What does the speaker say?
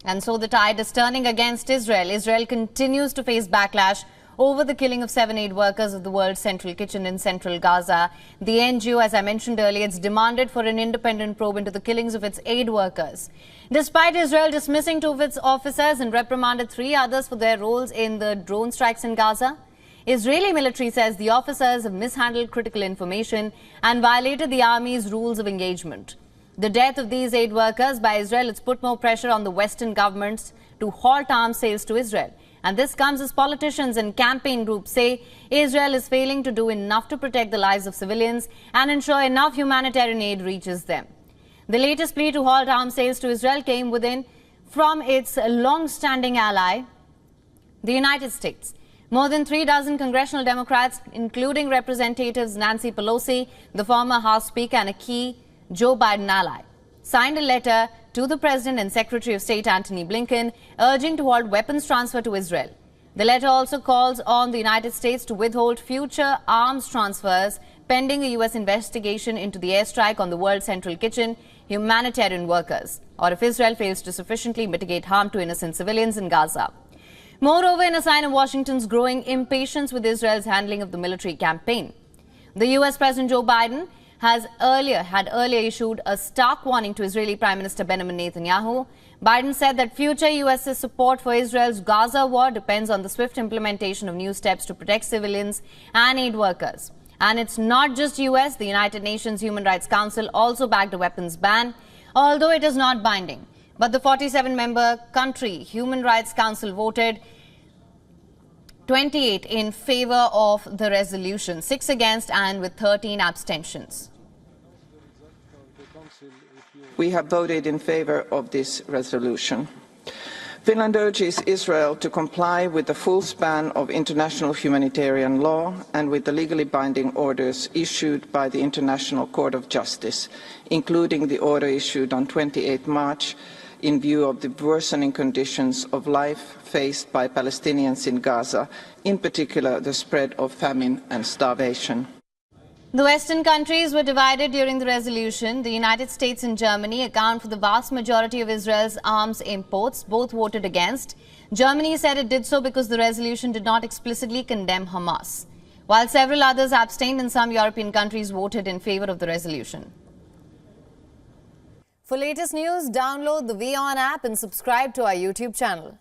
And so the tide is turning against Israel. Israel continues to face backlash over the killing of 7 aid workers of the World Central Kitchen in central Gaza. The NGO, as I mentioned earlier, it's demanded for an independent probe into the killings of its aid workers. Despite Israel dismissing 2 of its officers and reprimanded 3 others for their roles in the drone strikes in Gaza, Israeli military says the officers have mishandled critical information and violated the army's rules of engagement. The death of these aid workers by Israel has put more pressure on the Western governments to halt arms sales to Israel. And this comes as politicians and campaign groups say Israel is failing to do enough to protect the lives of civilians and ensure enough humanitarian aid reaches them. The latest plea to halt arms sales to Israel came from its long-standing ally, the United States. More than 3 dozen congressional Democrats, including Representatives Nancy Pelosi, the former House Speaker and a key Joe Biden ally, signed a letter to the President and Secretary of State Antony Blinken urging to halt weapons transfer to Israel. The letter also calls on the United States to withhold future arms transfers pending a U.S. investigation into the airstrike on the World Central Kitchen humanitarian workers, or if Israel fails to sufficiently mitigate harm to innocent civilians in Gaza. Moreover, in a sign of Washington's growing impatience with Israel's handling of the military campaign, the U.S. President Joe Biden had earlier issued a stark warning to Israeli Prime Minister Benjamin Netanyahu. Biden said that future U.S. support for Israel's Gaza war depends on the swift implementation of new steps to protect civilians and aid workers. And it's not just U.S. The United Nations Human Rights Council also backed a weapons ban, although it is not binding. But the 47-member country Human Rights Council voted 28 in favor of the resolution, 6 against and with 13 abstentions. We have voted in favor of this resolution. Finland urges Israel to comply with the full span of international humanitarian law and with the legally binding orders issued by the International Court of Justice, including the order issued on 28 March in view of the worsening conditions of life faced by Palestinians in Gaza, in particular the spread of famine and starvation. The Western countries were divided during the resolution. The United States and Germany account for the vast majority of Israel's arms imports. Both voted against. Germany said it did so because the resolution did not explicitly condemn Hamas, while several others abstained and some European countries voted in favor of the resolution. For latest news, download the WION app and subscribe to our YouTube channel.